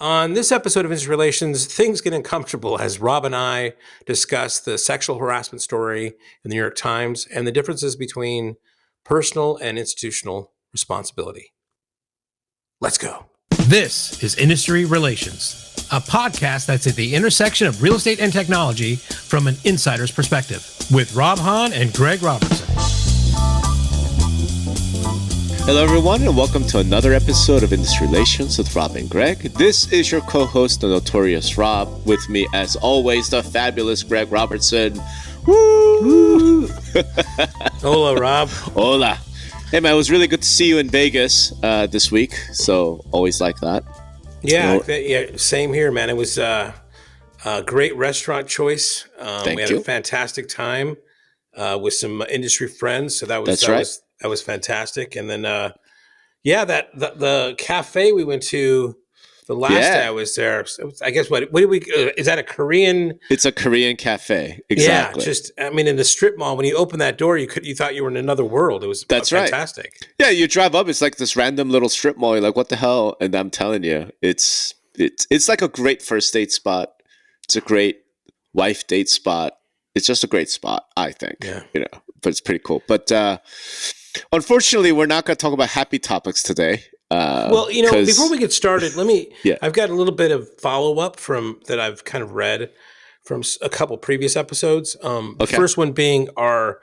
On this episode of Industry Relations, things get uncomfortable as Rob and I discuss the sexual harassment story in the New York Times and the differences between personal and institutional responsibility. Let's go. This is Industry Relations, a podcast that's at the intersection of real estate and technology from an insider's perspective, with Rob Hahn and Greg Robertson. Hello, everyone, and welcome to another episode of Industry Relations with Rob and Greg. This is your co-host, the Notorious Rob. With me, as always, the fabulous Greg Robertson. Woo! Hola, Rob. Hola. Hey, man, it was really good to see you in Vegas this week, so always like that. Yeah, same here, man. It was a great restaurant choice. We had a fantastic time with some industry friends, so that was fantastic. And then, the cafe we went to the last day I was there. I guess what did we? Is that a Korean? It's a Korean cafe. Exactly. Yeah, in the strip mall, when you opened that door, you thought you were in another world. It was fantastic. Right. Yeah, you drive up. It's like this random little strip mall. You're like, what the hell? And I'm telling you, it's like a great first date spot. It's a great wife date spot. It's just a great spot, I think. Yeah. But it's pretty cool. But unfortunately, we're not going to talk about happy topics today. Before we get started, Yeah. I've got a little bit of follow-up that I've kind of read from a couple previous episodes. The first one being our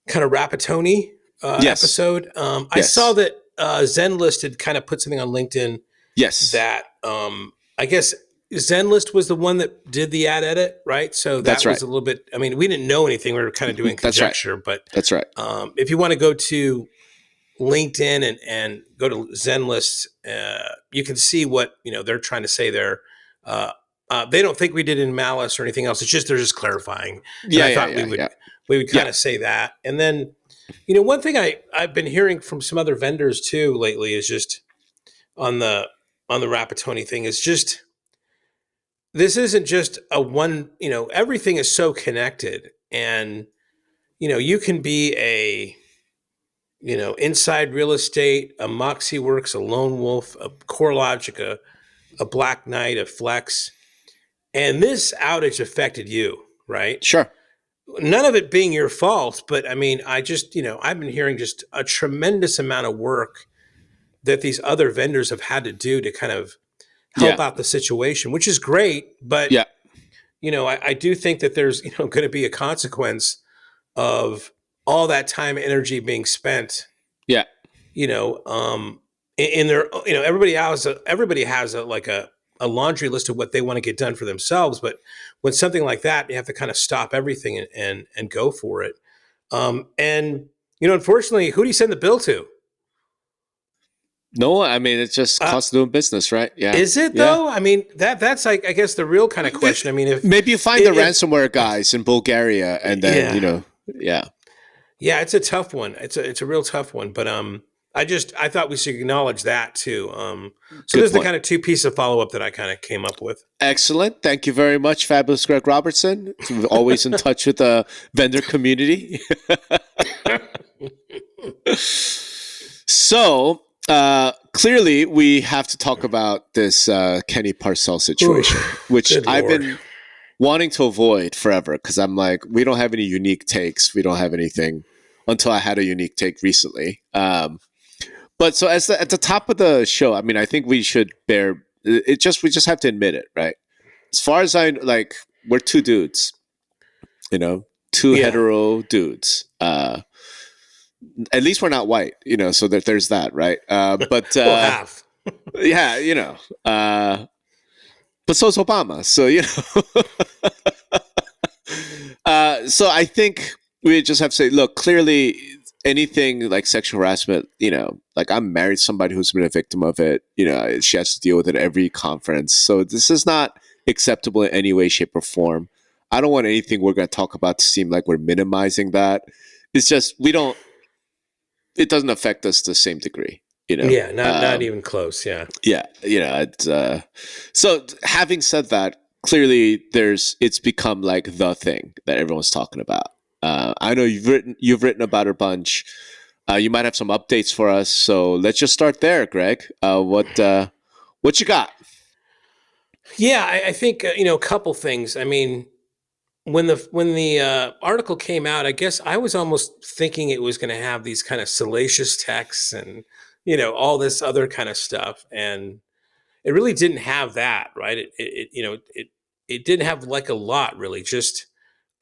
kind of Rapatoni episode. I saw that Zenlist had kind of put something on LinkedIn. Yes. That I guess Zenlist was the one that did the ad edit, right? So that was a little bit, we didn't know anything. We were kind of doing conjecture, but that's right. If you want to go to LinkedIn and go to Zenlist, you can see what, they're trying to say there. They don't think we did in malice or anything else. It's just, they're just clarifying. We would kind of say that. And then, one thing I've been hearing from some other vendors too lately is just on the Rapatoni thing is just, this isn't just a one, everything is so connected, and, you can be a, inside real estate, a Moxie Works, a Lone Wolf, a CoreLogic, a Black Knight, a Flex, and this outage affected you, right? Sure. None of it being your fault, but I just, I've been hearing just a tremendous amount of work that these other vendors have had to do to kind of help out the situation, which is great. But, I do think that there's, going to be a consequence of all that time and energy being spent. Yeah. In their, everybody has a laundry list of what they want to get done for themselves. But when something like that, you have to kind of stop everything and go for it. Unfortunately, who do you send the bill to? No, it's just cost of doing business, right? Yeah. Is it though? That's like, I guess, the real kind of question. If maybe you find the ransomware guys in Bulgaria, and then Yeah, it's a tough one. It's a real tough one. But I thought we should acknowledge that too. So there's the kind of two pieces of follow up that I kind of came up with. Excellent. Thank you very much, fabulous Greg Robertson. Always in touch with the vendor community. So clearly, we have to talk about this Kenny Parcel situation, which I've been wanting to avoid forever, because I'm like, we don't have any unique takes. We don't have anything until I had a unique take recently. But so at the top of the show, I think we should bear it. We just have to admit it, right? As far as we're two dudes, two hetero dudes. At least we're not white, so there's that, right? But half. But so is Obama. So, so I think we just have to say, look, clearly anything like sexual harassment, I'm married to somebody who's been a victim of it. She has to deal with it at every conference. So this is not acceptable in any way, shape, or form. I don't want anything we're going to talk about to seem like we're minimizing that. It's just, it doesn't affect us to the same degree. Not even close. So having said that, clearly it's become like the thing that everyone's talking about. I know you've written about it a bunch. You might have some updates for us, so let's just start there, Greg. What you got? Yeah, I think a couple things. I mean, when the article came out, I guess I was almost thinking it was going to have these kind of salacious texts and all this other kind of stuff, and it really didn't have that, right? It didn't have like a lot really, just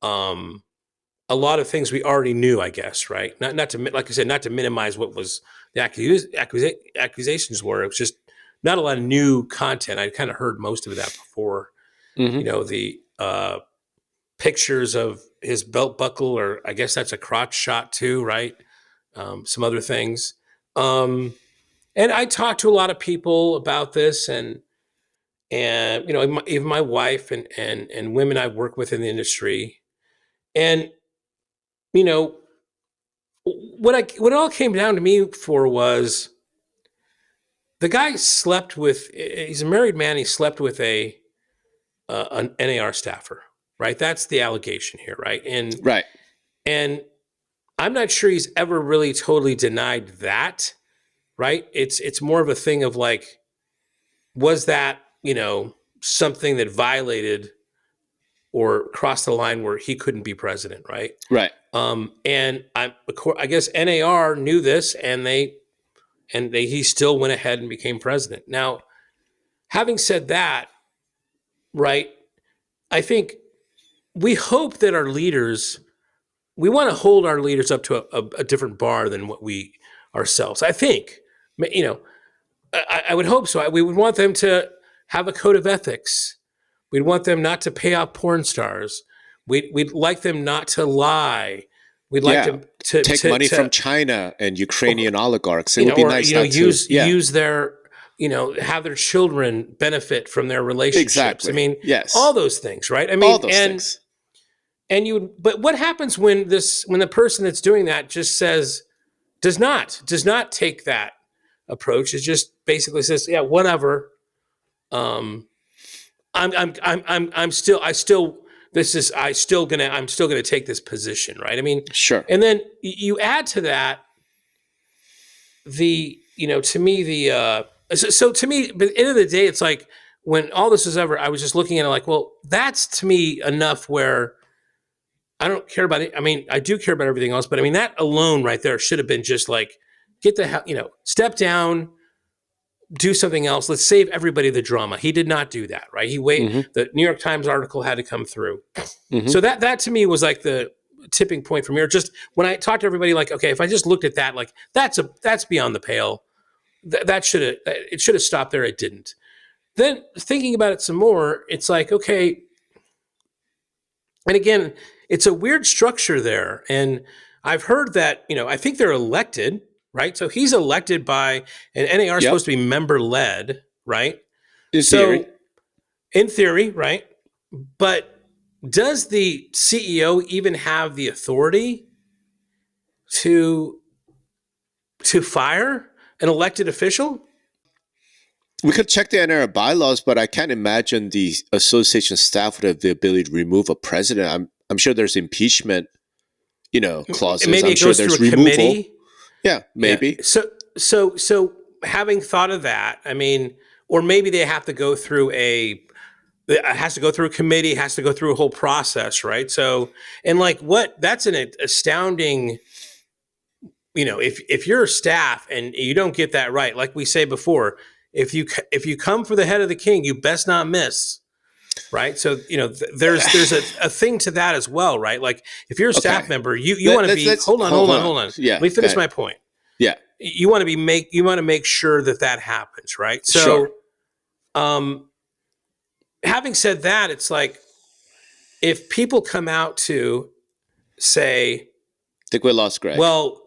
um, a lot of things we already knew, I guess, right? Not to like I said, not to minimize what was the accusations were. It was just not a lot of new content. I kind of heard most of that before. Mm-hmm. The pictures of his belt buckle, or I guess that's a crotch shot too, right? Some other things. And I talked to a lot of people about this, and even my wife and women I work with in the industry, and you know what it all came down to me for was the guy slept with. He's a married man. He slept with an NAR staffer, right? That's the allegation here, right? Right. And I'm not sure he's ever really totally denied that, right? It's more of a thing of like, was that something that violated or crossed the line where he couldn't be president, right? Right. And I guess NAR knew this, and he still went ahead and became president. Now, having said that, right, I think we hope that our leaders, we want to hold our leaders up to a different bar than what we ourselves. I think, I would hope so. We would want them to have a code of ethics. We'd want them not to pay off porn stars. We'd like them not to lie. We'd like them to take money from China and Ukrainian oligarchs. It would be nice not use their have their children benefit from their relationships. Exactly. I mean, yes, all those things, right? I mean, all those things. And but what happens when the person that's doing that just does not take that approach? It just basically says, yeah, whatever. I'm still gonna take this position, right? I mean, sure. And then you add to that to me to me, but at the end of the day, it's like when all this was ever, I was just looking at it like, well, that's to me enough where I don't care about it. I mean, I do care about everything else, but I mean, that alone right there should have been just like, get the hell, step down, do something else. Let's save everybody the drama. He did not do that, right? The New York Times article had to come through. Mm-hmm. So that to me was like the tipping point from here. Just when I talked to everybody, like, okay, if I just looked at that, like that's beyond the pale. It should have stopped there. It didn't. Then thinking about it some more, it's like, okay. And again, it's a weird structure there. And I've heard that, I think they're elected, right? So he's elected by, and NAR is supposed to be member led, right? In theory. In theory, right? But does the CEO even have the authority to fire an elected official? We could check the NAR bylaws, but I can't imagine the association staff would have the ability to remove a president. I'm sure there's impeachment, clauses. Maybe it goes through a committee. Yeah, maybe. Yeah. So having thought of that, I mean, or maybe they have to go through it has to go through a committee, it has to go through a whole process, right? So, and like that's an astounding, if you're a staff and you don't get that right, like we say before, if you come for the head of the king, you best not miss, right? So there's a thing to that as well, right? Like if you're a staff member, you want to be hold on. Yeah, let me finish my point. Yeah, you want to make sure that happens, right? So, sure. Having said that, it's like if people come out to say, I think we lost Greg. Well,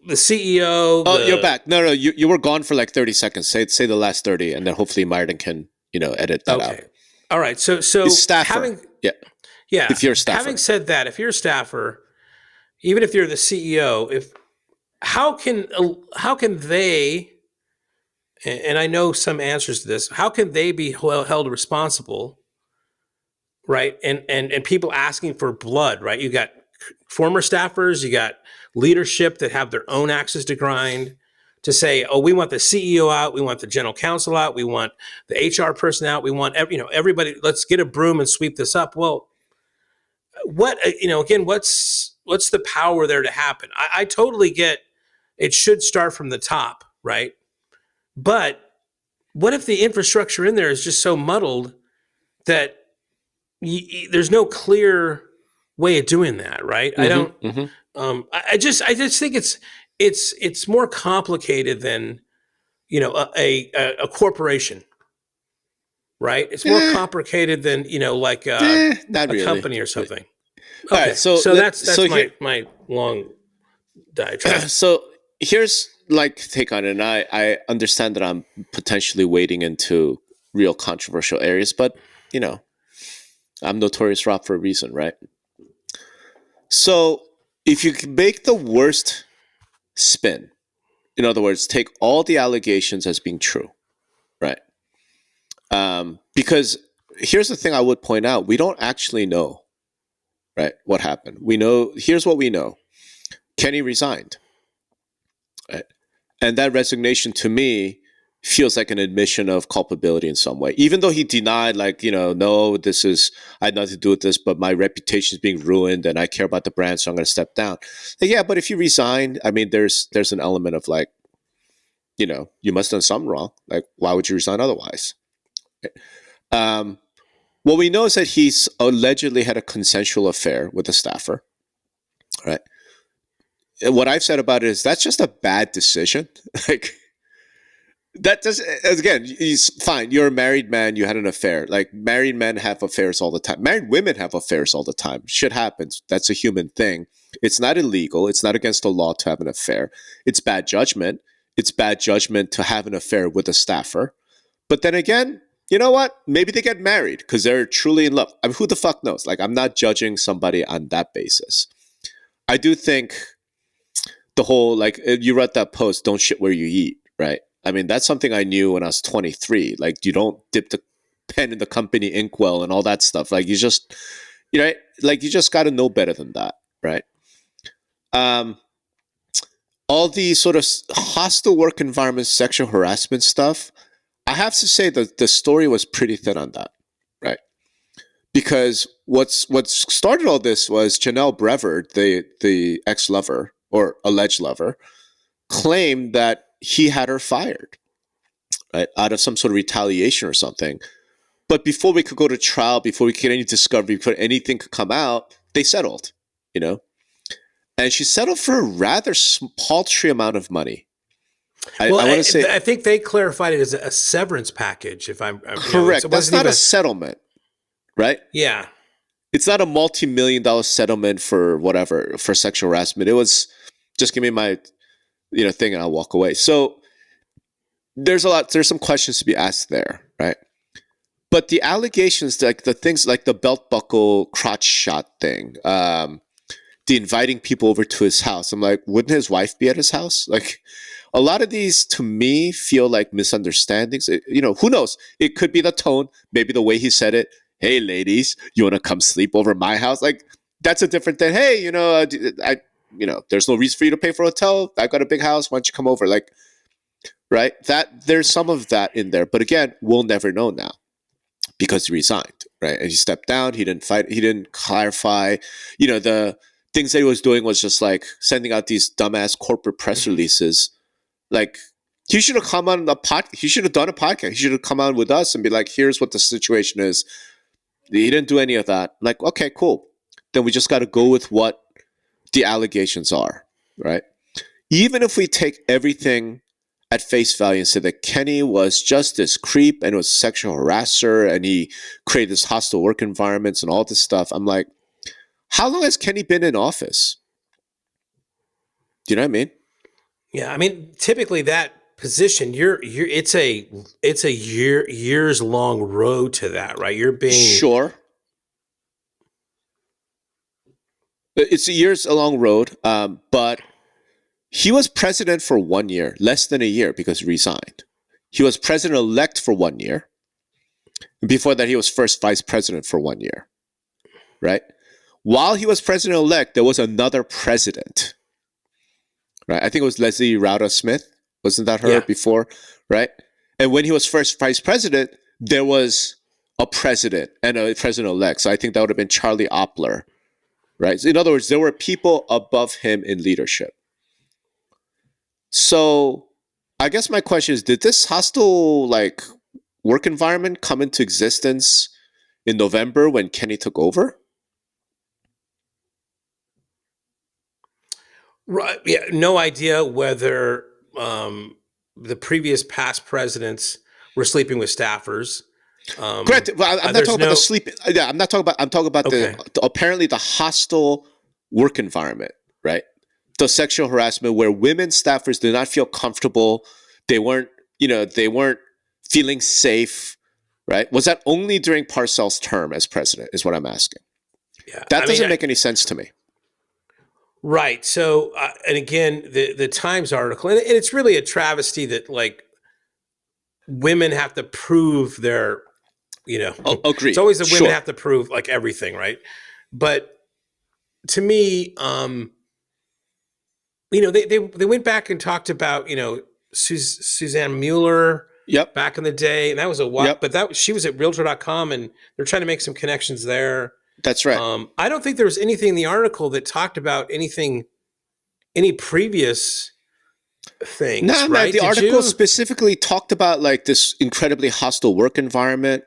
the CEO. Oh, you're back. No, you were gone for like 30 seconds. Say the last 30, and then hopefully Myron can edit that out. All right. So staffer. Yeah. If you're a staffer. Having said that, if you're a staffer, even if you're the CEO, how can they? And I know some answers to this. How can they be held responsible? Right. And people asking for blood. Right. You got former staffers. You got leadership that have their own axes to grind. to say, oh, we want the CEO out, we want the general counsel out, we want the HR person out, we want everybody. Let's get a broom and sweep this up. Well, what again? What's the power there to happen? I totally get it should start from the top, right? But what if the infrastructure in there is just so muddled that there's no clear way of doing that, right? I don't. I just think it's more complicated than a corporation, right? It's more complicated than like not really. a company or something. All Okay, right, so that's my long diatribe. So here's like take on it. And I understand that I'm potentially wading into real controversial areas, but I'm Notorious Rob for a reason, right? So if you can make the worst spin, in other words, take all the allegations as being true, right? Because here's the thing I would point out: we don't actually know, right, what happened. We know. Here's what we know: Kenny resigned, right? And that resignation to me feels like an admission of culpability in some way, even though he denied, like, no, I had nothing to do with this, but my reputation is being ruined and I care about the brand, so I'm going to step down. Like, yeah, but if you resign, I mean, there's an element of like, you must have done something wrong. Like, why would you resign otherwise? What we know is that he's allegedly had a consensual affair with a staffer, right? And what I've said about it is that's just a bad decision. Like, that does, again, he's fine. You're a married man. You had an affair. Like, married men have affairs all the time. Married women have affairs all the time. Shit happens. That's a human thing. It's not illegal. It's not against the law to have an affair. It's bad judgment. It's bad judgment to have an affair with a staffer. But then again, you know what? Maybe they get married because they're truly in love. I mean, who the fuck knows? Like, I'm not judging somebody on that basis. I do think the whole, like, you read that post, don't shit where you eat, right? I mean, that's something I knew when I was 23. Like, you don't dip the pen in the company inkwell and all that stuff. Like, you just, like, you just got to know better than that, right? All the sort of hostile work environment, sexual harassment stuff, I have to say that the story was pretty thin on that, right? Because what's started all this was Janelle Brevard, the ex-lover or alleged lover, claimed that he had her fired, right, out of some sort of retaliation or something. But before we could go to trial, before we could get any discovery, before anything could come out, they settled, And she settled for a rather paltry amount of money. I want to say, I think they clarified it as a severance package. If I'm correct, that's not a settlement, right? Yeah, it's not a multi-million-dollar settlement for whatever, for sexual harassment. It was just give me my thing and I'll walk away. So there's some questions to be asked there, right? But the allegations, like the things like the belt buckle crotch shot thing, the inviting people over to his house, I'm like, wouldn't his wife be at his house? Like, a lot of these to me feel like misunderstandings. Who knows? It could be the tone, maybe the way he said it. Hey, ladies, you want to come sleep over my house? Like, that's a different thing. Hey, there's no reason for you to pay for a hotel. I got a big house. Why don't you come over? Like, right? That there's some of that in there. But again, we'll never know now because he resigned, right? And he stepped down. He didn't fight. He didn't clarify. The things that he was doing was just like sending out these dumbass corporate press releases. Like, he should have come on the podcast. He should have done a podcast. He should have come on with us and be like, here's what the situation is. He didn't do any of that. Like, okay, cool. Then we just got to go with what the allegations are, right? Even if we take everything at face value and say that Kenny was just this creep and was a sexual harasser and he created this hostile work environments and all this stuff, I'm like, how long has Kenny been in office? Do you know what I mean? Yeah, I mean, typically that position, it's a years long road to that, right? You're being sure. It's a years long road, but he was president for 1 year, less than a year, because he resigned. He was president-elect for 1 year. Before that, he was first vice president for 1 year, right? While he was president-elect, there was another president, right? I think it was Leslie Rauda Smith, Wasn't that her Yeah. before? Right. And when he was first vice president, there was a president and a president-elect. So I think that would have been Charlie Oppler. Right. So in other words, there were people above him in leadership. So I guess my question is, did this hostile work environment come into existence in November when Kenny took over? Right. Yeah. No idea whether the previous past presidents were sleeping with staffers. Correct. Well, I'm not talking about the sleep. Yeah, I'm not talking about. I'm talking about Okay. apparently the hostile work environment, right? The sexual harassment where women staffers did not feel comfortable. They weren't, they weren't feeling safe, right? Was that only during Parcel's term as president? Is what I'm asking. Yeah. That doesn't make any sense to me. Right. So, and again, the Times article, and it's really a travesty that women have to prove their, Agreed. it's always the women Sure. have to prove everything, right? But to me, they went back and talked about, Suzanne Mueller Yep. back in the day, and that was a while, Yep. but she was at Realtor.com, and they're trying to make some connections there. That's right. I don't think there was anything in the article that talked about any previous things. No, right? the article specifically talked about this incredibly hostile work environment.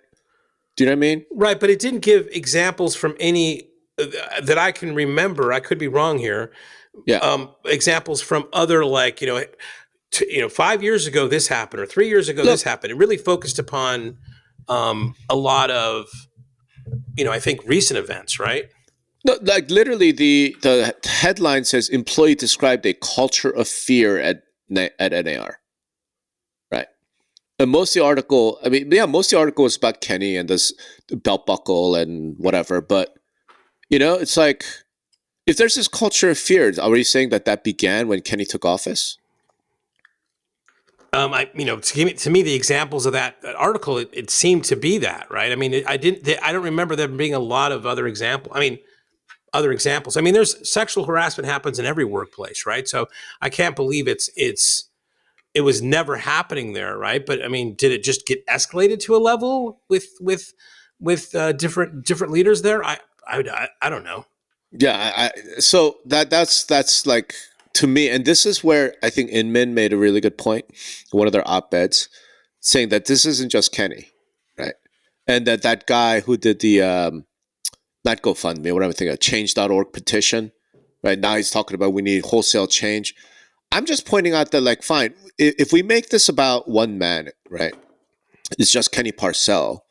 Do you know what I mean? Right, but it didn't give examples from any that I can remember. I could be wrong here. Yeah. Examples from other 5 years ago this happened, or 3 years ago this happened. It really focused upon a lot of I think recent events, right? No, literally the headline says employee described a culture of fear at NAR. Right. And most of the article, most of the article is about Kenny and this belt buckle and whatever. But, it's like, if there's this culture of fear, are we saying that began when Kenny took office? To me, the examples of that article, it seemed to be that, right? I don't remember there being a lot of other examples. There's sexual harassment happens in every workplace, right? So I can't believe it was never happening there, right? But did it just get escalated to a level with different leaders there? I don't know. Yeah, so that's to me, and this is where I think Inman made a really good point, one of their op-eds, saying that this isn't just Kenny, right? And that guy who did the not GoFundMe, whatever thing, a change.org petition, right? Now he's talking about we need wholesale change. I'm just pointing out that fine, if we make this about one man, right? It's just Kenny Parcel,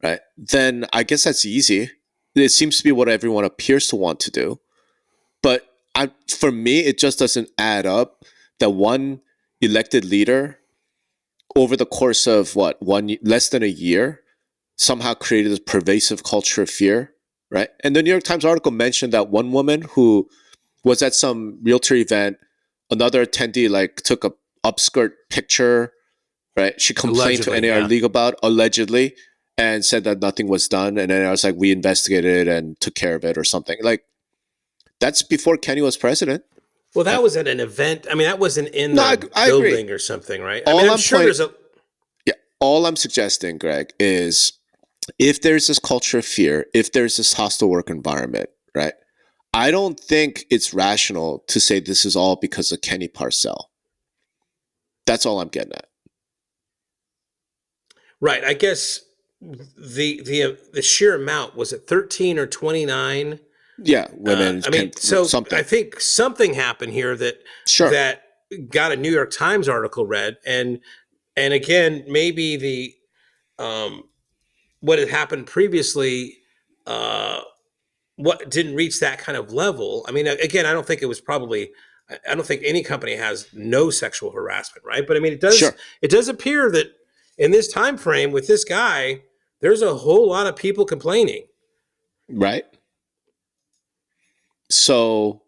right? Then I guess that's easy. It seems to be what everyone appears to want to do. But for me, it just doesn't add up that one elected leader over the course of less than a year somehow created this pervasive culture of fear, right? And the New York Times article mentioned that one woman who was at some realtor event, another attendee took a upskirt picture, right? She complained Allegedly, to NAR yeah. League about allegedly and said that nothing was done. And then I was we investigated and took care of it or something. That's before Kenny was president. Well, that was at an event. That wasn't in the I building agree. or something, right? I'm sure there's a... Yeah, all I'm suggesting, Greg, is if there's this culture of fear, if there's this hostile work environment, right? I don't think it's rational to say this is all because of Kenny Parcel. That's all I'm getting at. Right. I guess the sheer amount, was it 13 or 29? Yeah, women. Something. I think something happened here that got a New York Times article read, and again, maybe the what had happened previously, what didn't reach that kind of level. Again, I don't think it was probably. I don't think any company has no sexual harassment, right? But it does. Sure. It does appear that in this time frame with this guy, there's a whole lot of people complaining. Right. So,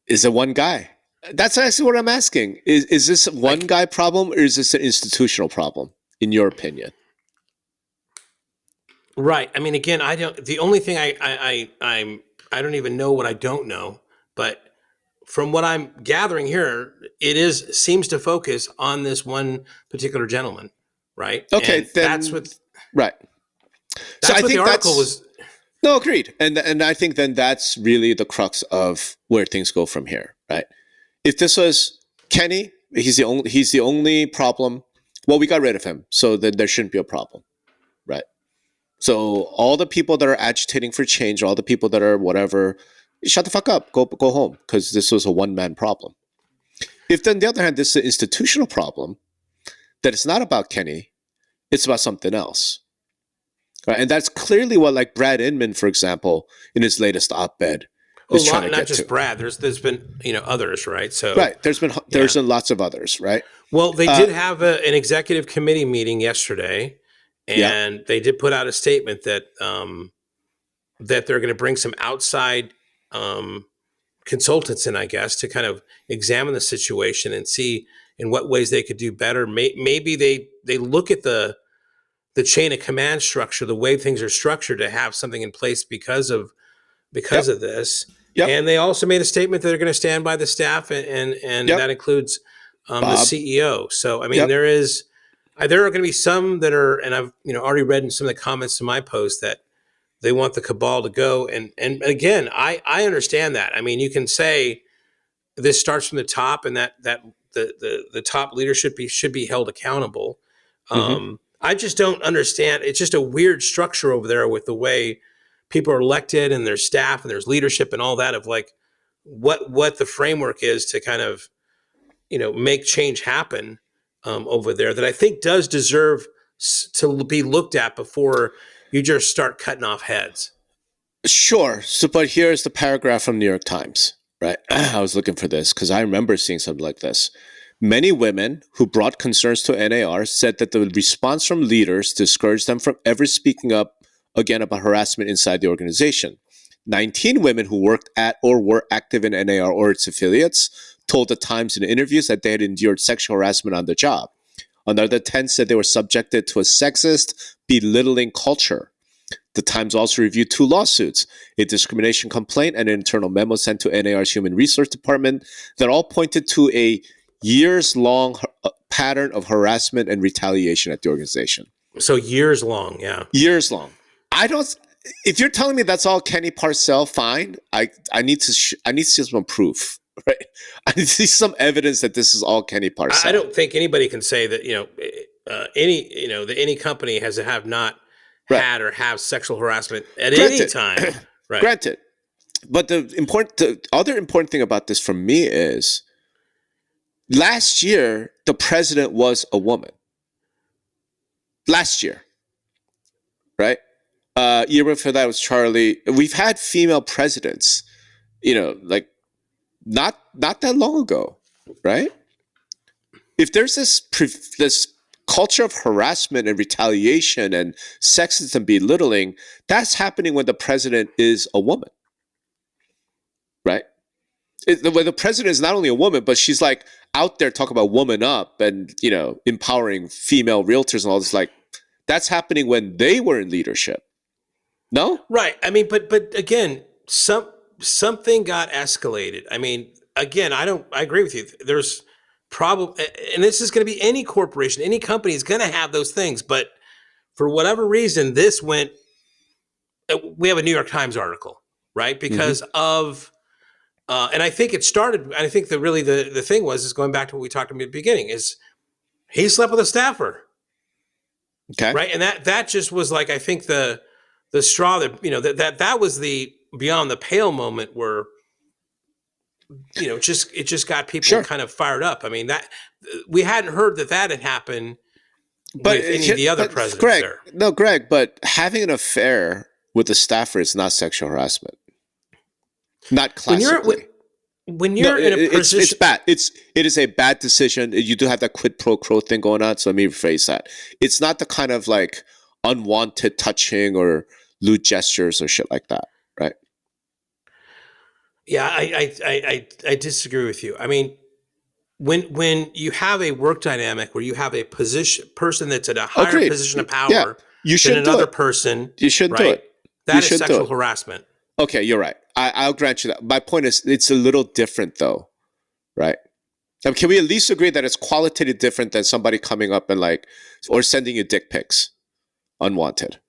is it one guy? That's actually what I'm asking. Is this one guy problem or is this an institutional problem, in your opinion? Right. Again, I don't. The only thing I don't even know what I don't know. But from what I'm gathering here, seems to focus on this one particular gentleman, right? Okay, And then right. So that's I what the think article was. no, agreed. And I think then that's really the crux of where things go from here, right? If this was Kenny, he's the only problem. Well, we got rid of him, so then there shouldn't be a problem, right? So all the people that are agitating for change, all the people that are whatever, shut the fuck up, go home, because this was a one-man problem. If then, on the other hand, this is an institutional problem, that it's not about Kenny, it's about something else. Right? And that's clearly what, like Brad Inman, for example, in his latest op-ed, is trying to not get just to. Brad. There's been others, right? So Right. There's been lots of others, right? Well, they did have an executive committee meeting yesterday, and they did put out a statement that that they're going to bring some outside consultants in, I guess, to kind of examine the situation and see in what ways they could do better. Maybe they look at the chain of command structure, the way things are structured, to have something in place because of this. Yep. And they also made a statement that they're going to stand by the staff, and that includes the CEO. So I mean, there are going to be some that are, and I've already read in some of the comments to my post that they want the cabal to go. And again, I understand that. I mean, you can say this starts from the top, and that the top leadership should be held accountable. I just don't understand. It's just a weird structure over there with the way people are elected and their staff and there's leadership and all that, of like what the framework is to kind of make change happen over there, that I think does deserve to be looked at before you just start cutting off heads. Sure. So, but here's the paragraph from New York Times, right? I was looking for this because I remember seeing something like this. Many women who brought concerns to NAR said that the response from leaders discouraged them from ever speaking up again about harassment inside the organization. 19 women who worked at or were active in NAR or its affiliates told the Times in interviews that they had endured sexual harassment on the job. Another 10 said they were subjected to a sexist, belittling culture. The Times also reviewed 2 lawsuits, a discrimination complaint and an internal memo sent to NAR's Human Resource Department that all pointed to a years-long pattern of harassment and retaliation at the organization. So years long, yeah. Years long. If you're telling me that's all Kenny Parcel, fine. I need to see some proof, right? I need to see some evidence that this is all Kenny Parcel. I don't think anybody can say that any company has to have not had or have sexual harassment at any time. Right. Granted. But the other important thing about this for me is last year, the president was a woman. Last year. Right? Year before that was Charlie. We've had female presidents, like not that long ago, right? If there's this culture of harassment and retaliation and sexism and belittling, that's happening when the president is a woman, right? When the president is not only a woman, but she's like out there talking about woman up and empowering female realtors and all this. Like that's happening when they were in leadership. No, right. I mean, but again, something got escalated. I mean, again, I agree with you. There's probably, and this is going to be any corporation, any company is going to have those things. But for whatever reason, this went. We have a New York Times article, right? Because of, and I think it started. I think the thing was going back to what we talked about at the beginning. Is he slept with a staffer? Okay, right, and that just was like, I think the straw that that was the beyond the pale moment where it just got people kind of fired up. I mean, that we hadn't heard that had happened with any of the other presidents. Greg, there. No, Greg, but having an affair with a staffer is not sexual harassment. Not classically. When you're in a position, it's bad. It is a bad decision. You do have that quid pro quo thing going on. So let me rephrase that. It's not the kind of like unwanted touching or lewd gestures or shit like that, right? Yeah, I disagree with you. I mean, when you have a work dynamic where you have a person that's at a higher position of power you than another person, you shouldn't do it. That is sexual harassment. Okay, you're right. I'll grant you that. My point is, it's a little different, though, right? Can we at least agree that it's qualitatively different than somebody coming up and or sending you dick pics, unwanted,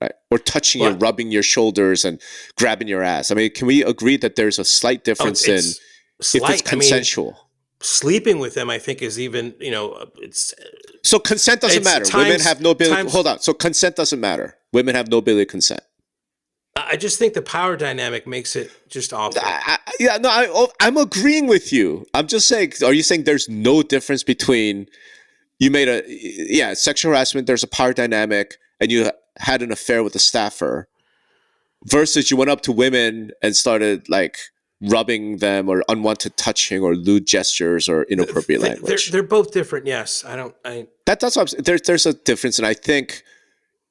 right? Or touching you, rubbing your shoulders, and grabbing your ass. I mean, can we agree that there's a slight difference if it's consensual? Sleeping with them, I think, is even, it's... So consent doesn't matter. Women have no ability... Hold on. So consent doesn't matter. Women have no ability to consent. I just think the power dynamic makes it just awful. I'm agreeing with you. I'm just saying, are you saying there's no difference between sexual harassment, there's a power dynamic, and you had an affair with a staffer, versus you went up to women and started rubbing them, or unwanted touching, or lewd gestures, or inappropriate language? They're both different. Yes, That's what I'm saying. There's a difference, and I think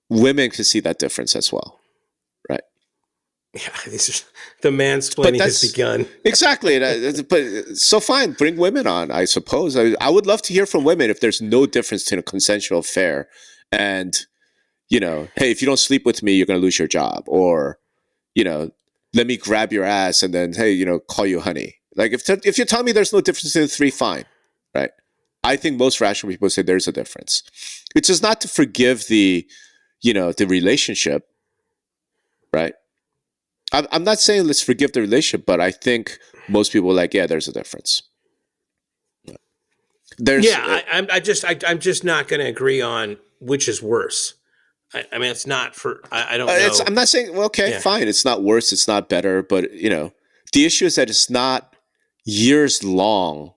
women can see that difference as well, right? Yeah, the mansplaining has begun. Exactly. But so fine, bring women on, I suppose. I would love to hear from women if there's no difference between a consensual affair and, hey, if you don't sleep with me, you're going to lose your job, or, let me grab your ass and then, hey, call you honey. If you're telling me there's no difference in the three, fine, right? I think most rational people say there's a difference. It's just not to forgive the relationship, right? I'm not saying let's forgive the relationship, but I think most people are there's a difference. I'm just not going to agree on which is worse. I mean, it's not for, I don't know. I'm not saying, fine. It's not worse. It's not better. But, the issue is that it's not years long,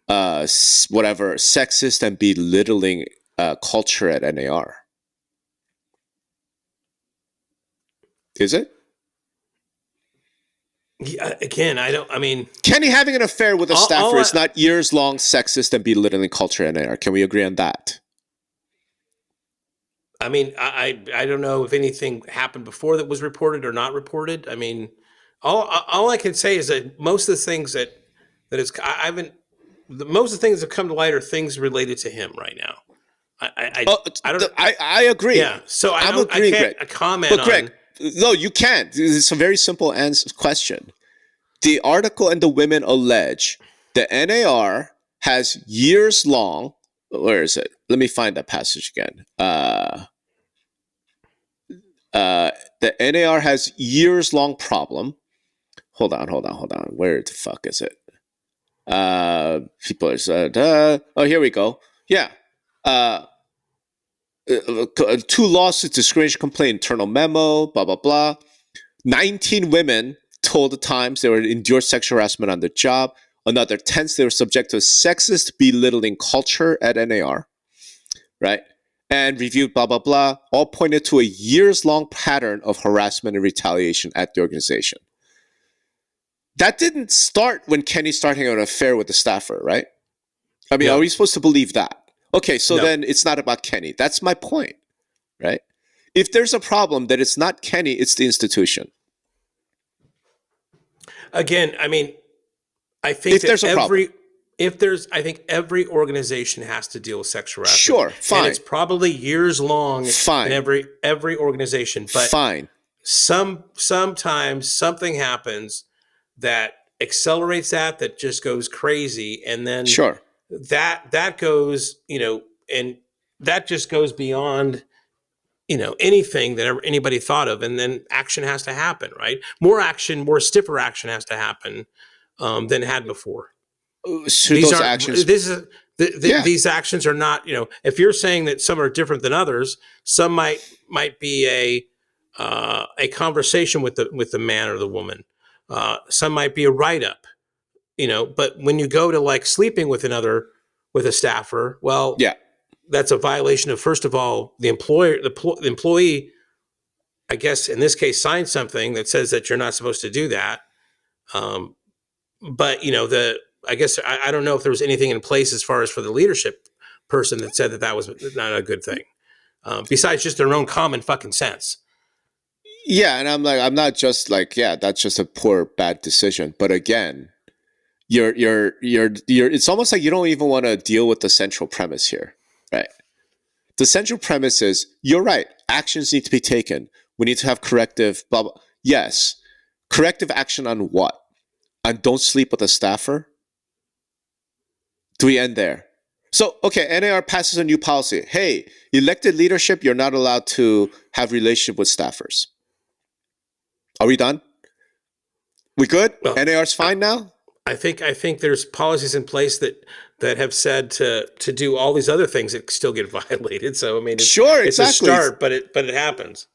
sexist and belittling culture at NAR. Is it? Yeah, again, Kenny having an affair with a staffer is not years long sexist and belittling culture at NAR. Can we agree on that? I mean, I don't know if anything happened before that was reported or not reported. I mean, all I can say is that most of the things most of the things that come to light are things related to him right now. I agree. Yeah, so I can't comment. But Greg, no, you can't. It's a very simple question. The article and the women allege the NAR has years long. Where is it? Let me find that passage again. The NAR has years long problem. Hold on. Where the fuck is it? People are here we go. Yeah. 2 lawsuits, discrimination complaint, internal memo, blah, blah, blah. 19 women told the Times they were endured sexual harassment on the job. Another 10 they were subject to a sexist belittling culture at NAR, right? And reviewed blah, blah, blah, all pointed to a years-long pattern of harassment and retaliation at the organization. That didn't start when Kenny started having an affair with the staffer, right? I mean, Are we supposed to believe that? Okay, so then it's not about Kenny. That's my point, right? If there's a problem, that it's not Kenny, it's the institution. Again, I mean, I think if there's a problem. I think every organization has to deal with sexual harassment. Sure, fine. And it's probably years long in every organization. But fine. Sometimes something happens that accelerates that just goes crazy, and then that goes, and that just goes beyond, anything that anybody thought of, and then action has to happen, right? More stiffer action has to happen than had before. These actions are not, if you're saying that some are different than others, some might be a conversation with the man or the woman. Some might be a write-up, but when you go to sleeping with a staffer, that's a violation of, first of all, the employee, I guess in this case, signed something that says that you're not supposed to do that. But I guess I don't know if there was anything in place as far as for the leadership person that said that was not a good thing, besides just their own common fucking sense. Yeah, and I'm not just that's just a poor, bad decision. But again, you're it's almost like you don't even want to deal with the central premise here, right? The central premise is, you're right, actions need to be taken. We need to have corrective, blah, blah. Yes, Corrective action on what? On don't sleep with a staffer? Do we end there? So, okay, NAR passes a new policy. Hey, elected leadership, you're not allowed to have relationship with staffers. Are we done? We good? Well, NAR's fine now? I think there's policies in place that have said to do all these other things that still get violated. So I mean, Sure, it's exactly. a start, but it happens.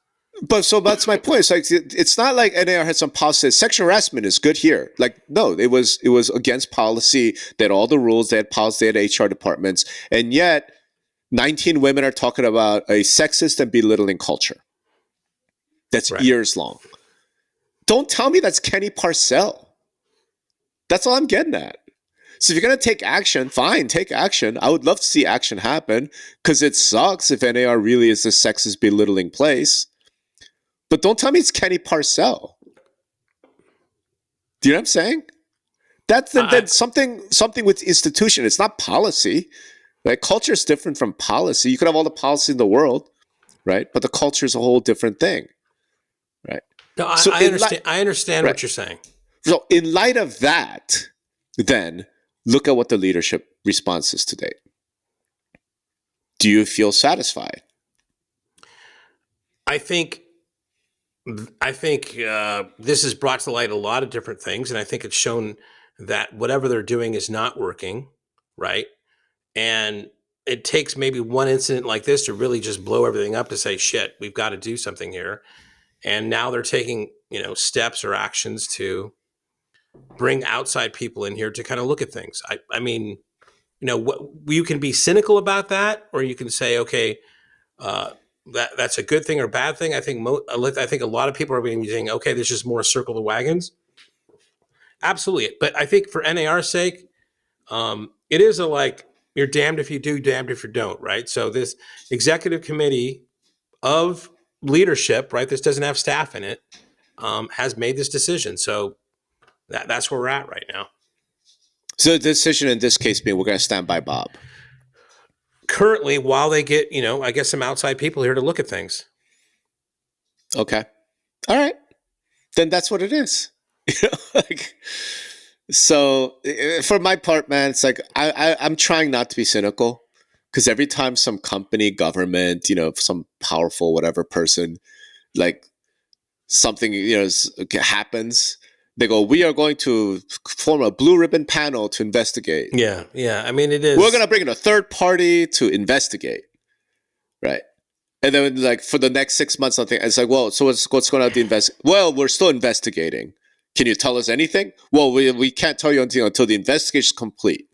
But so that's my point. It's like it's not like NAR had some policy. Sexual harassment is good here. Like no, it was against policy. They had all the rules. They had policy. They had HR departments, and yet 19 women are talking about a sexist and belittling culture. That's Right. years long. Don't tell me that's Kenny Parcel. That's all I'm getting at. So if you're going to take action, fine, take action. I would love to see action happen because it sucks if NAR really is a sexist, belittling place. But don't tell me it's Kenny Parcel. Do you know what I'm saying? That's something with institution. It's not policy. Right? Culture is different from policy. You could have all the policy in the world, right? But the culture is a whole different thing, right? No, So I understand. I understand right. what you're saying. So in light of that, then look at what the leadership response is today. Do you feel satisfied? I think this has brought to light a lot of different things, and I think it's shown that whatever they're doing is not working, right? And it takes maybe one incident like this to really just blow everything up to say, shit, we've got to do something here. And now they're taking, steps or actions to bring outside people in here to kind of look at things. I mean, you can be cynical about that, or you can say, okay, that's a good thing or bad thing. I think a lot of people are going to be saying, okay, there's just more circle the wagons. Absolutely. But I think for NAR's sake, it is you're damned if you do, damned if you don't, right? So this executive committee of leadership, right, this doesn't have staff in it, has made this decision. So that's where we're at right now. So the decision in this case being we're going to stand by Bob. Currently, while they get, I guess some outside people here to look at things. Okay. All right. Then that's what it is. So for my part, man, it's like I'm trying not to be cynical because every time some company, government, some powerful whatever person, like something happens, they go, we are going to form a blue ribbon panel to investigate. Yeah. I mean, it is. We're going to bring in a third party to investigate, right? And then, like, for the next 6 months, something. It's like, well, so what's going on with the investigation? Well, we're still investigating. Can you tell us anything? Well, we can't tell you until the investigation is complete.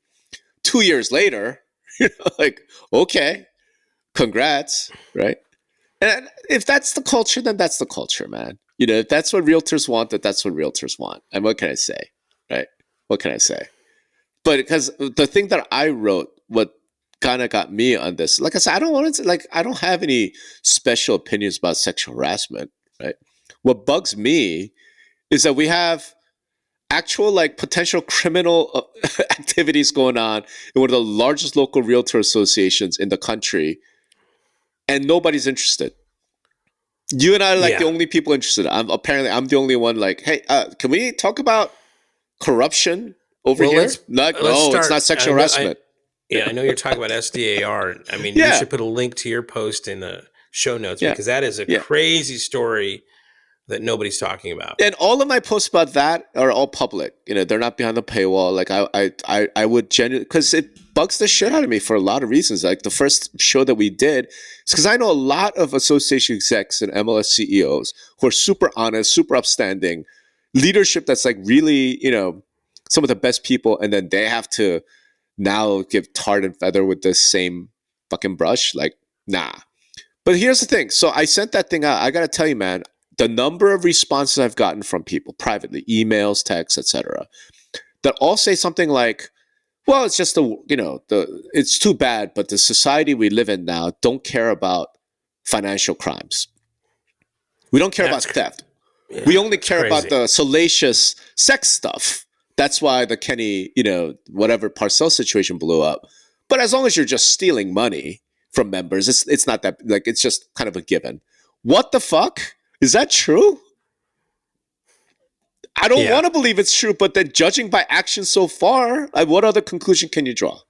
2 years later, like, okay, congrats, right? And if that's the culture, then that's the culture, man. If that's what realtors want, that's what realtors want. And what can I say, right? What can I say? But because the thing that I wrote, what kind of got me on this, like I said, I don't have any special opinions about sexual harassment, right? What bugs me is that we have actual potential criminal activities going on in one of the largest local realtor associations in the country, and nobody's interested. You and I are the only people interested. I'm the only one hey, can we talk about corruption over here? It's not sexual harassment. I know you're talking about SDAR. I mean, you should put a link to your post in the show notes because that is a crazy story that nobody's talking about. And all of my posts about that are all public. They're not behind the paywall. Like I would genuinely, because it bugs the shit out of me for a lot of reasons. Like the first show that we did is because I know a lot of association execs and MLS CEOs who are super honest, super upstanding, leadership that's really, some of the best people, and then they have to now give tarred and feather with this same fucking brush. Like, nah. But here's the thing. So I sent that thing out. I got to tell you, man, the number of responses I've gotten from people privately, emails, texts, etc., that all say something like, well, it's just it's too bad, but the society we live in now don't care about financial crimes. We don't care about theft. Yeah, we only care about the salacious sex stuff. That's why the Kenny, whatever Parcel situation blew up. But as long as you're just stealing money from members, it's not that, it's just kind of a given. What the fuck? Is that true? I don't want to believe it's true, but then judging by action so far, what other conclusion can you draw?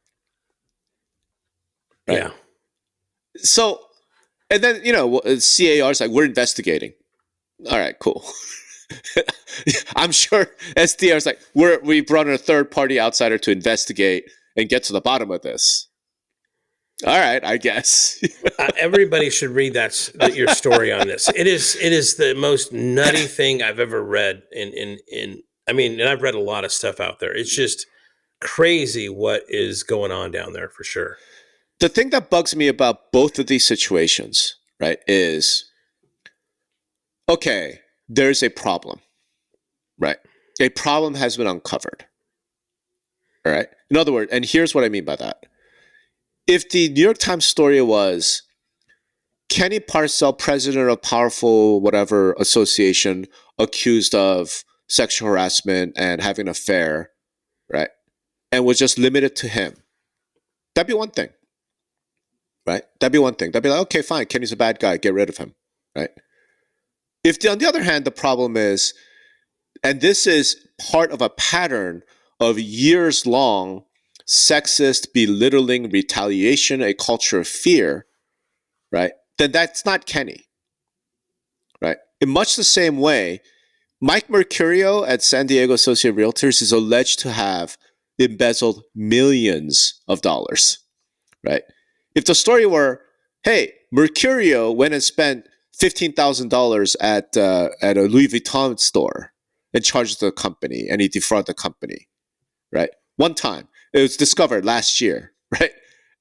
Right? Yeah. So, and then, CAR's like, we're investigating. All right, cool. I'm sure SDR's like, we brought in a third-party outsider to investigate and get to the bottom of this. All right, I guess. Everybody should read your story on this. It is the most nutty thing I've ever read. And I've read a lot of stuff out there. It's just crazy what is going on down there for sure. The thing that bugs me about both of these situations, right, is, okay, there's a problem, right? A problem has been uncovered. All right. In other words, and here's what I mean by that. If the New York Times story was Kenny Parcel, president of Powerful whatever association, accused of sexual harassment and having an affair, right, and was just limited to him, that'd be one thing, right? That'd be one thing. That'd be like, okay, fine, Kenny's a bad guy, get rid of him, right? If on the other hand, the problem is, and this is part of a pattern of years-long sexist, belittling, retaliation, a culture of fear, right, then that's not Kenny, right? In much the same way, Mike Mercurio at San Diego Associated Realtors is alleged to have embezzled millions of dollars, right? If the story were, hey, Mercurio went and spent $15,000 at a Louis Vuitton store and charged the company, and he defrauded the company, right? One time. It was discovered last year, right?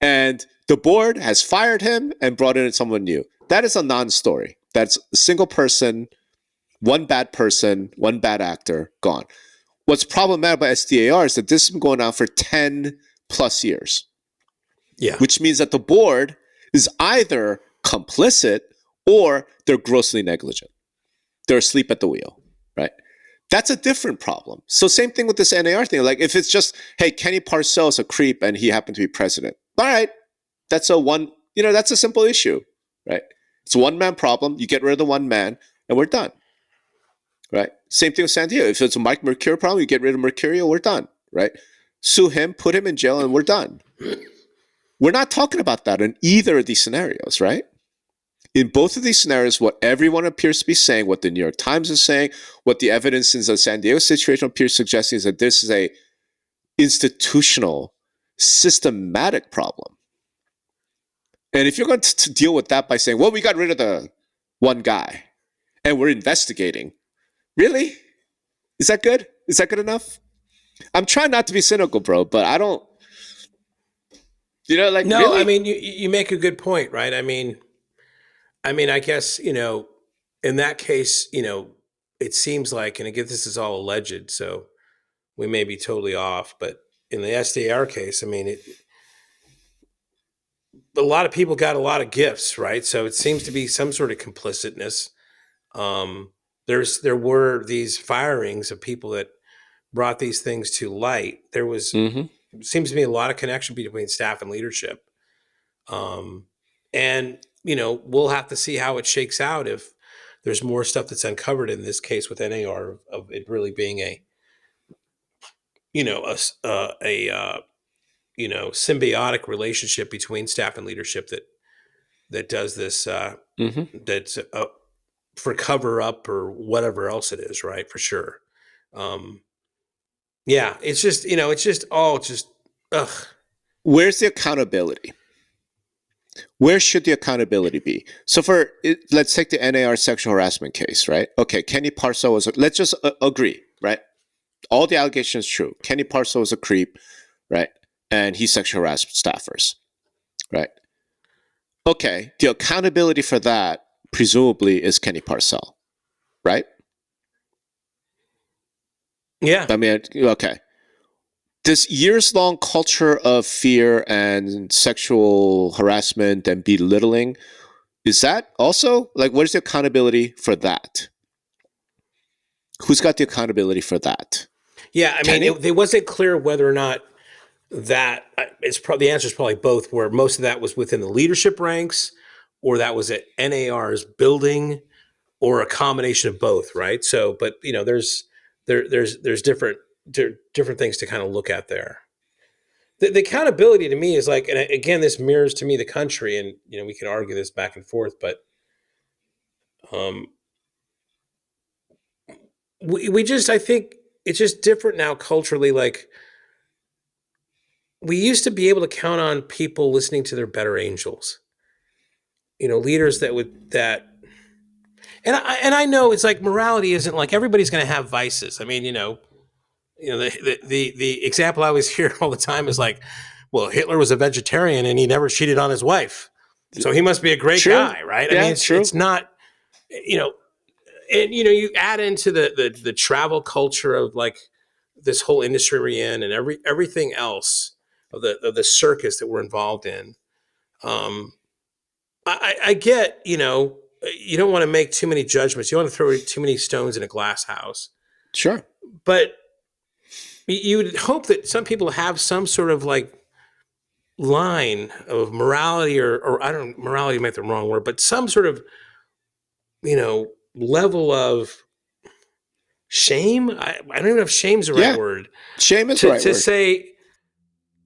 And the board has fired him and brought in someone new. That is a non-story. That's a single person, one bad actor, gone. What's problematic about SDAR is that this has been going on for 10 plus years. Yeah. Which means that the board is either complicit or they're grossly negligent. They're asleep at the wheel, right? That's a different problem. So same thing with this NAR thing. Like if it's just, hey, Kenny Parcel is a creep and he happened to be president. All right, that's a simple issue, right? It's a one-man problem. You get rid of the one man and we're done, right? Same thing with San Diego. If it's a Mike Mercurio problem, you get rid of Mercurio, we're done, right? Sue him, put him in jail, and we're done. We're not talking about that in either of these scenarios, right? In both of these scenarios, what everyone appears to be saying, what the New York Times is saying, what the evidence in the San Diego situation appears suggesting is that this is a institutional, systematic problem. And if you're going to deal with that by saying, well, we got rid of the one guy and we're investigating, really? Is that good? Is that good enough? I'm trying not to be cynical, bro, but I don't, no, really? I mean, you make a good point, right? I mean, I guess, in that case, it seems like, and again, this is all alleged, so we may be totally off, but in the SDR case, a lot of people got a lot of gifts, right? So it seems to be some sort of complicitness. There were these firings of people that brought these things to light. There was, seems to be a lot of connection between staff and leadership. And we'll have to see how it shakes out if there's more stuff that's uncovered in this case with NAR of it really being a symbiotic relationship between staff and leadership that does this that's for cover up or whatever else it is, right? For sure. It's just ugh. Where's the accountability? Where should the accountability be? So let's take the NAR sexual harassment case, right? Okay, Kenny Parcel let's just agree, right? All the allegations true. Kenny Parcel was a creep, right? And he sexually harassed staffers, right? Okay, the accountability for that presumably is Kenny Parcel, right? Yeah. Okay. This years-long culture of fear and sexual harassment and belittling, is that also, what is the accountability for that? Who's got the accountability for that? Yeah, it wasn't clear whether or not that the answer is probably both, where most of that was within the leadership ranks or that was at NAR's building or a combination of both, right? So, but there's there's different things to kind of look at there. The accountability to me is like, and again, this mirrors to me the country, and we can argue this back and forth, but um, we just, I think it's just different now culturally. Like, we used to be able to count on people listening to their better angels, leaders and I know it's like morality isn't like everybody's going to have vices. I mean, the example I always hear all the time is like, well, Hitler was a vegetarian and he never cheated on his wife, so he must be a great guy, right? Yeah, I mean, it's not, and you add into the travel culture of like this whole industry we're in, and everything else of the circus that we're involved in. I get, you don't want to make too many judgments. You don't want to throw too many stones in a glass house. Sure. But you would hope that some people have some sort of like line of morality, or I don't, morality might be the wrong word, but some sort of, level of shame. I don't even know if shame's the right word. Shame is the right word. To say,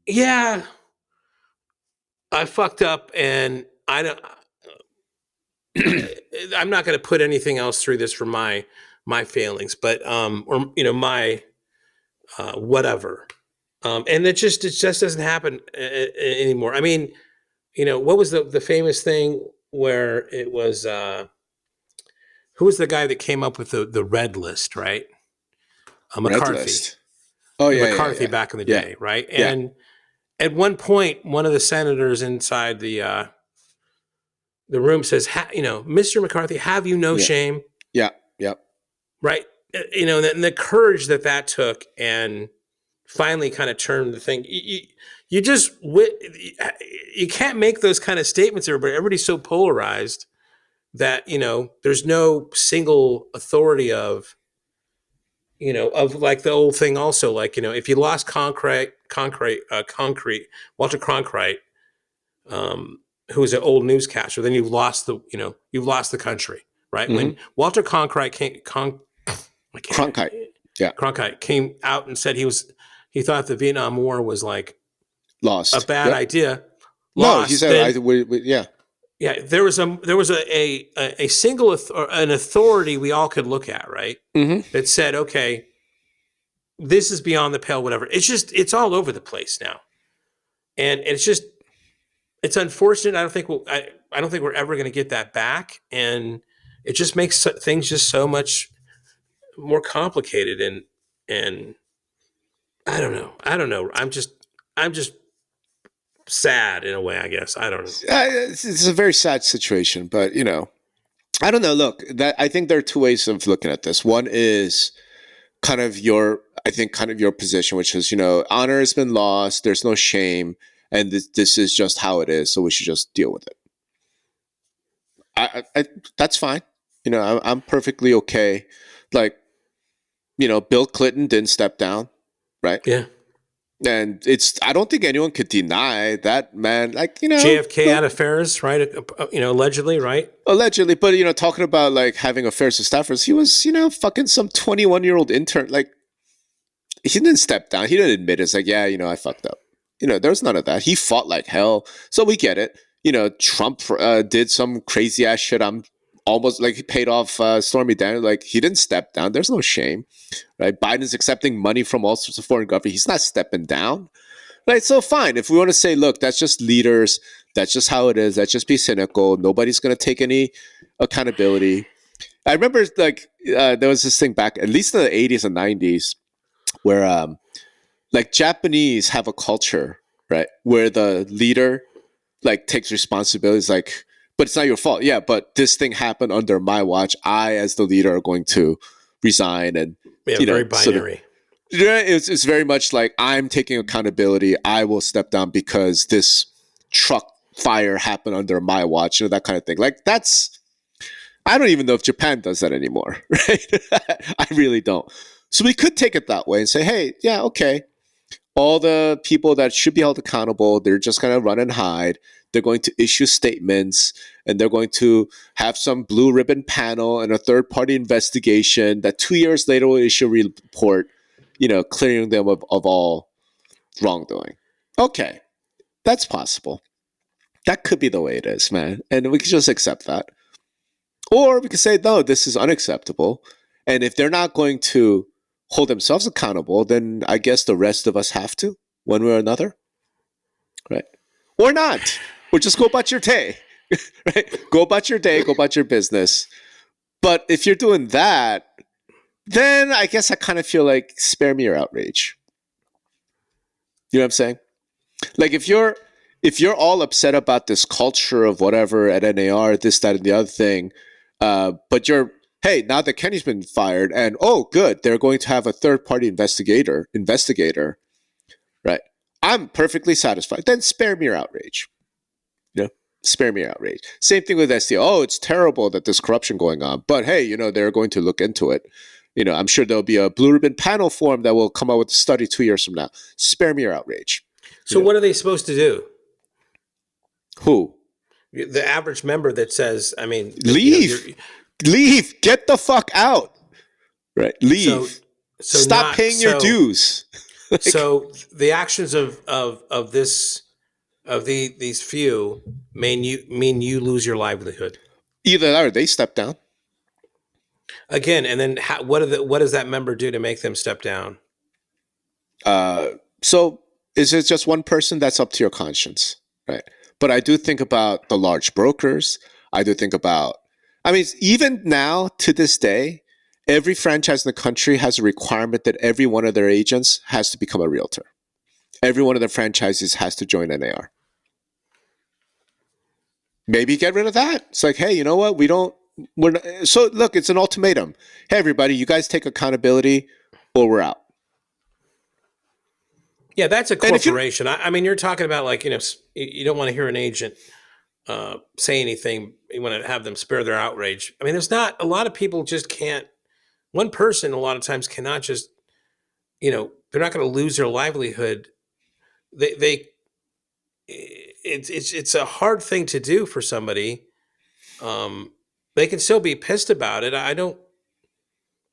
yeah, I fucked up and I'm not going to put anything else through this for my failings, but or my whatever, and it just doesn't happen anymore. I mean, what was the famous thing where it was who was the guy that came up with the red list, right? McCarthy. Red list. Oh yeah, McCarthy back in the day, right? And at one point, one of the senators inside the room says, Mr. McCarthy, have you no shame? Yeah. Right. And the courage that took, and finally kind of turned the thing. You can't make those kind of statements. Everybody's so polarized that, there's no single authority of like the old thing also, like, if you lost concrete, Walter Cronkite, who was an old newscaster, then you've lost the country, right? Mm-hmm. When Walter Cronkite came out and said he thought the Vietnam War was like lost, a bad idea. No, he said, yeah. There was a single an authority we all could look at, right? Mm-hmm. That said, okay, this is beyond the pale, whatever. It's all over the place now, and it's unfortunate. I don't think we're ever going to get that back, and it just makes things just so much more complicated. And I don't know. I'm just sad in a way, I guess. I don't know. It's a very sad situation, but I don't know. Look, I think there are two ways of looking at this. One is kind of your position, which is, honor has been lost. There's no shame. And this is just how it is. So we should just deal with it. I that's fine. I'm perfectly okay. Like, Bill Clinton didn't step down, right? Yeah. And I don't think anyone could deny that, man. Like, JFK had affairs, right? Allegedly, right? Allegedly, but talking about like having affairs with staffers, he was, fucking some 21-year-old intern. Like, he didn't step down. He didn't admit it. It's like, yeah, I fucked up. There was none of that. He fought like hell. So we get it. Trump did some crazy ass shit. I'm almost like he paid off Stormy Daniels. Like, he didn't step down. There's no shame, right? Biden's accepting money from all sorts of foreign government. He's not stepping down, right? So fine. If we want to say, look, that's just leaders. That's just how it is. Let's just be cynical. Nobody's going to take any accountability. I remember like there was this thing back, at least in the 80s and 90s, where like Japanese have a culture, right, where the leader like takes responsibilities, like, but it's not your fault. Yeah, but this thing happened under my watch. I, as the leader, are going to resign, and very binary. It's very much like, I'm taking accountability. I will step down because this truck fire happened under my watch. That kind of thing. Like, that's. I don't even know if Japan does that anymore, right? I really don't. So we could take it that way and say, hey, yeah, okay. All the people that should be held accountable, they're just going to run and hide. They're going to issue statements, and they're going to have some blue ribbon panel and a third party investigation that 2 years later will issue a report, clearing them of all wrongdoing. Okay, that's possible. That could be the way it is, man. And we could just accept that. Or we could say, no, this is unacceptable. And if they're not going to hold themselves accountable, then I guess the rest of us have to, one way or another. Right? Or not. Or just go about your day. Right? Go about your day, go about your business. But if you're doing that, then I guess I kind of feel like spare me your outrage. You know what I'm saying? Like if you're all upset about this culture of whatever at NAR, this, that, and the other thing, but hey, now that Kenny's been fired, and oh, good, they're going to have a third-party investigator, right? I'm perfectly satisfied. Then spare me your outrage. Spare me your outrage. Same thing with SDO. Oh, it's terrible that there's corruption going on, but hey, they're going to look into it. I'm sure there'll be a blue ribbon panel form that will come out with a study 2 years from now. Spare me your outrage. So what are they supposed to do? Who? The average member that says, leave. Leave. Get the fuck out. Right. Leave. So stop paying your dues. So the actions of these few mean you lose your livelihood. Either that or they step down. Again, and then what does that member do to make them step down? So is it just one person? That's up to your conscience, right? But I do think about the large brokers. I do think about, even now to this day, every franchise in the country has a requirement that every one of their agents has to become a realtor. Every one of the franchises has to join NAR. Maybe get rid of that. It's like, hey, you know what? So look, it's an ultimatum. Hey, everybody, you guys take accountability or we're out. Yeah, that's a corporation. You're talking about you don't want to hear an agent say anything. You want to have them spare their outrage. There's not a lot of people just can't. One person a lot of times cannot just, they're not going to lose their livelihood. It's a hard thing to do for somebody. They can still be pissed about it.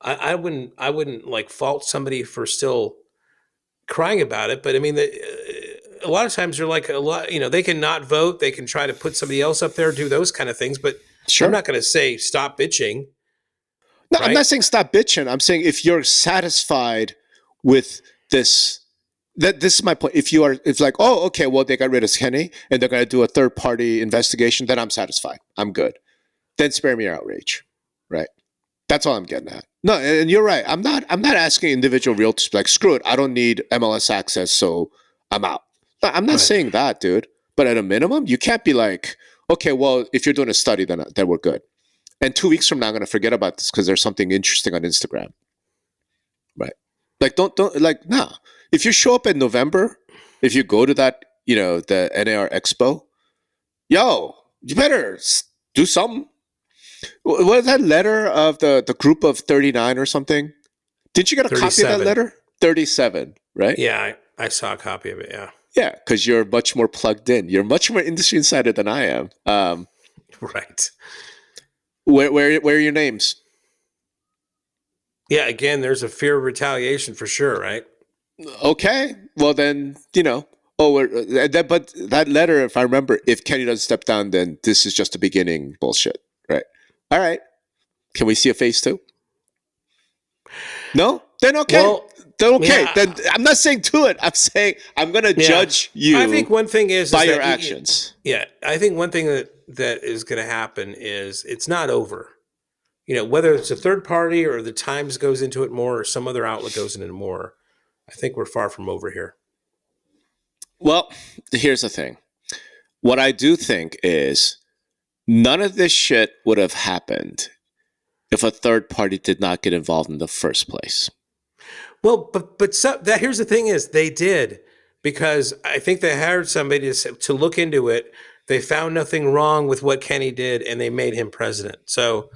I wouldn't fault somebody for still crying about it, but a lot of times they're they can not vote, they can try to put somebody else up there, do those kind of things, but sure. I'm not going to say stop bitching. No, right? I'm not saying stop bitching. I'm saying if you're satisfied with this, this is my point. If like, oh, okay, well, they got rid of Kenny and they're going to do a third party investigation, then I'm satisfied. I'm good. Then spare me your outrage, right? That's all I'm getting at. No, and you're right. I'm not asking individual realtors to be like, screw it, I don't need MLS access, so I'm out. No, I'm not saying that, dude. But at a minimum, you can't be like, okay, well, if you're doing a study, then we're good. And 2 weeks from now, I'm going to forget about this because there's something interesting on Instagram, right? Like, don't nah. If you show up in November, if you go to that, the NAR Expo, yo, you better do something. What was that letter of the group of 39 or something? Didn't you get a 37. Copy of that letter? 37, right? Yeah, I saw a copy of it, yeah. Yeah, because you're much more plugged in. You're much more industry insider than I am. Right. Where are your names? Yeah, again, there's a fear of retaliation for sure, right? Okay, well then, but that letter, if I remember, if Kenny doesn't step down, then this is just the beginning bullshit, right? All right. Can we see a phase 2? No? Then okay. Well, okay. Yeah. Then I'm not saying do it. I'm saying I'm going to judge you. I think one thing is by your actions. I think one thing that is going to happen is it's not over. Whether it's a third party or the Times goes into it more or some other outlet goes into it more, I think we're far from over here. Well, here's the thing. What I do think is none of this shit would have happened if a third party did not get involved in the first place. Well, but here's the thing is they did, because I think they hired somebody to look into it. They found nothing wrong with what Kenny did, and they made him president. So,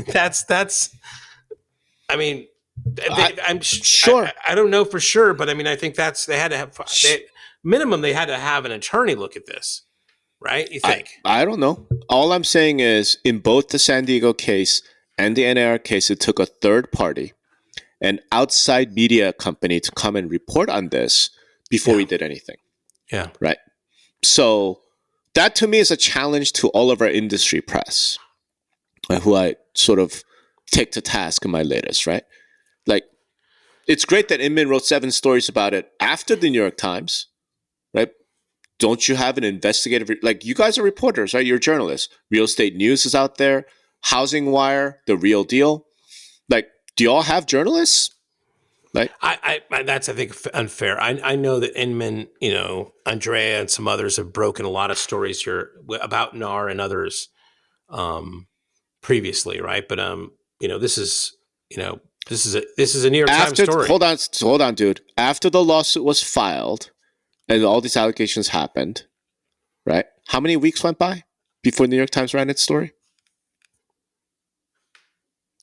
that's. I'm sure. I don't know for sure, but I think they had to have minimum. They had to have an attorney look at this, right? You think? I don't know. All I'm saying is, in both the San Diego case and the NAR case, it took a third party, an outside media company, to come and report on this before we did anything. Yeah. Right. So that to me is a challenge to all of our industry press, who I sort of take to task in my latest, right? Like, it's great that Inman wrote 7 stories about it after the New York Times, right? Don't you have an investigative, like, you guys are reporters, right? You're journalists. Real Estate News is out there, Housing Wire, The Real Deal. Like, do you all have journalists? Like, I that's, I think, unfair. I know that Inman, Andrea and some others have broken a lot of stories here about NAR and others previously, right? But this is a New York Times story. Hold on, dude. After the lawsuit was filed and all these allegations happened, right? How many weeks went by before the New York Times ran its story?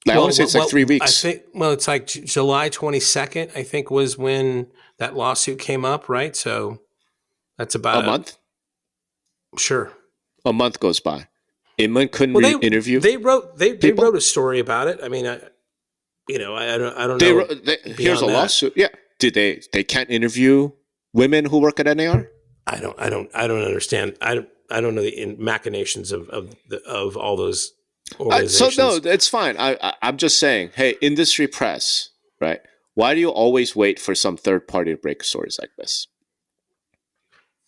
I want to say it's like 3 weeks. I think, it's like July 22nd, I think, was when that lawsuit came up, right? So that's about a month? Sure. A month goes by. Inman couldn't interview. They wrote a story about it. I mean, I don't know. Here's a lawsuit. Yeah. They can't interview women who work at NAR? I don't understand. I don't know the machinations of all those organizations. So no, it's fine. I'm just saying, hey, industry press, right? Why do you always wait for some third party to break stories like this?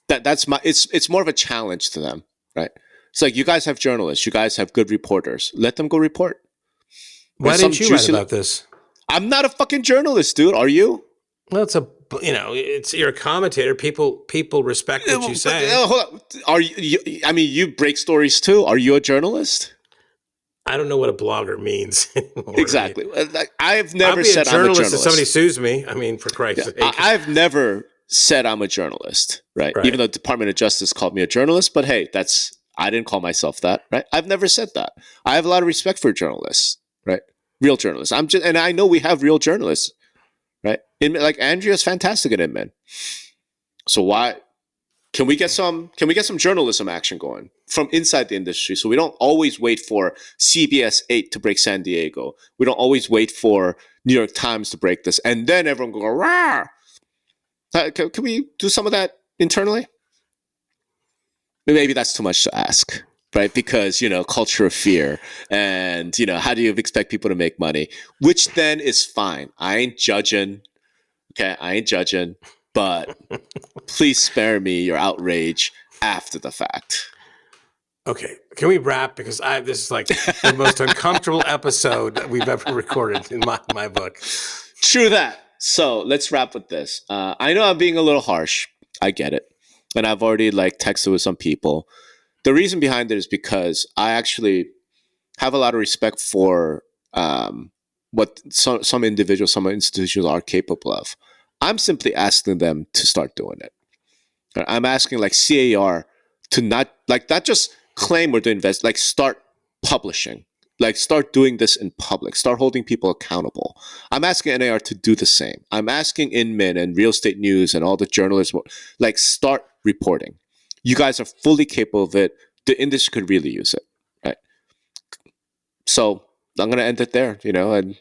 It's more of a challenge to them, right? It's like, you guys have journalists, you guys have good reporters. Let them go report. Why didn't you write about this? I'm not a fucking journalist, dude. Are you? Well, you're a commentator. People respect what you say. Hold on. Are you? I mean, you break stories too. Are you a journalist? I don't know what a blogger means. Exactly. I've never said I'm a journalist. If somebody sues me, I mean, for Christ's sake. I've never said I'm a journalist, right? Even though the Department of Justice called me a journalist, but hey, I didn't call myself that, right? I've never said that. I have a lot of respect for journalists, right? Real journalists. And I know we have real journalists, right? Like, Andrea's fantastic at Inman. So why can we get some journalism action going from inside the industry, so we don't always wait for CBS 8 to break San Diego. We don't always wait for New York Times to break this, and then everyone go, rah! Can we do some of that internally? Maybe that's too much to ask, right? Because, culture of fear, and, how do you expect people to make money? Which then is fine. I ain't judging. Okay, I ain't judging. But please spare me your outrage after the fact. Okay, can we wrap? Because this is like the most uncomfortable episode that we've ever recorded in my book. True that. So let's wrap with this. I know I'm being a little harsh. I get it. And I've already texted with some people. The reason behind it is because I actually have a lot of respect for what some individuals, some institutions are capable of. I'm simply asking them to start doing it. I'm asking CAR to not just claim or to invest, start publishing, start doing this in public, start holding people accountable. I'm asking NAR to do the same. I'm asking Inman and Real Estate News and all the journalists, start reporting. You guys are fully capable of it. The industry could really use it, right? So I'm going to end it there, and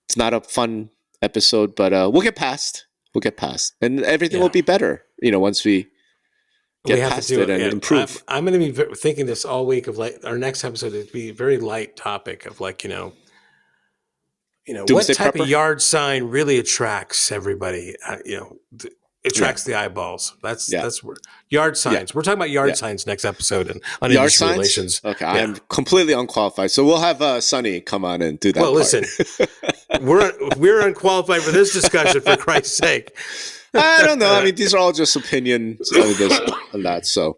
it's not a fun episode, but we'll get past. And everything will be better, once we get past it and improve. I'm going to be thinking this all week of our next episode would be a very light topic of what type of yard sign really attracts everybody, attracts the eyeballs. That's where yard signs. Yeah. We're talking about yard signs next episode and on yard industry relations. Okay, yeah. I'm completely unqualified. So we'll have Sonny come on and do that. Well, listen, we're unqualified for this discussion, for Christ's sake. I don't know. I mean, these are all just opinions on this and that. So,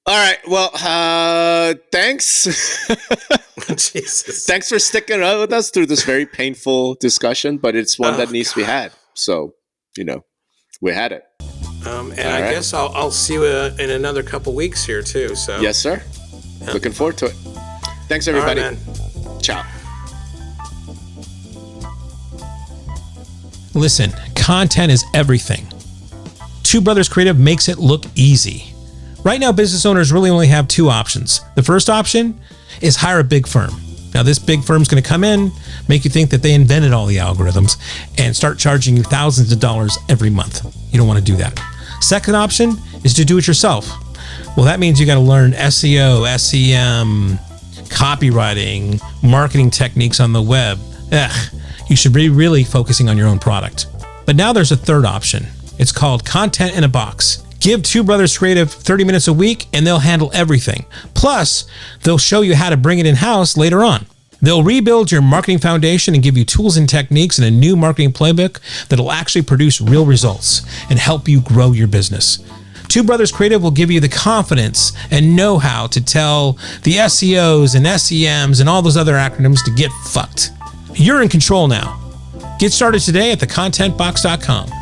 all right. Well, thanks. Jesus. Thanks for sticking around with us through this very painful discussion, but it's one that needs to be had. So, we had it. And I guess I'll see you in another couple weeks here too. So yes, sir. Yeah. Looking forward to it. Thanks, everybody. All right, man. Ciao. Listen, content is everything. Two Brothers Creative makes it look easy. Right now, business owners really only have two options. The first option is hire a big firm. Now, this big firm's going to come in, make you think that they invented all the algorithms, and start charging you thousands of dollars every month. You don't want to do that. Second option is to do it yourself. Well, that means you got to learn SEO, SEM, copywriting, marketing techniques on the web. You should be really focusing on your own product. But now there's a third option. It's called Content in a Box. Give Two Brothers Creative 30 minutes a week and they'll handle everything. Plus, they'll show you how to bring it in-house later on. They'll rebuild your marketing foundation and give you tools and techniques and a new marketing playbook that'll actually produce real results and help you grow your business. Two Brothers Creative will give you the confidence and know-how to tell the SEOs and SEMs and all those other acronyms to get fucked. You're in control now. Get started today at thecontentbox.com.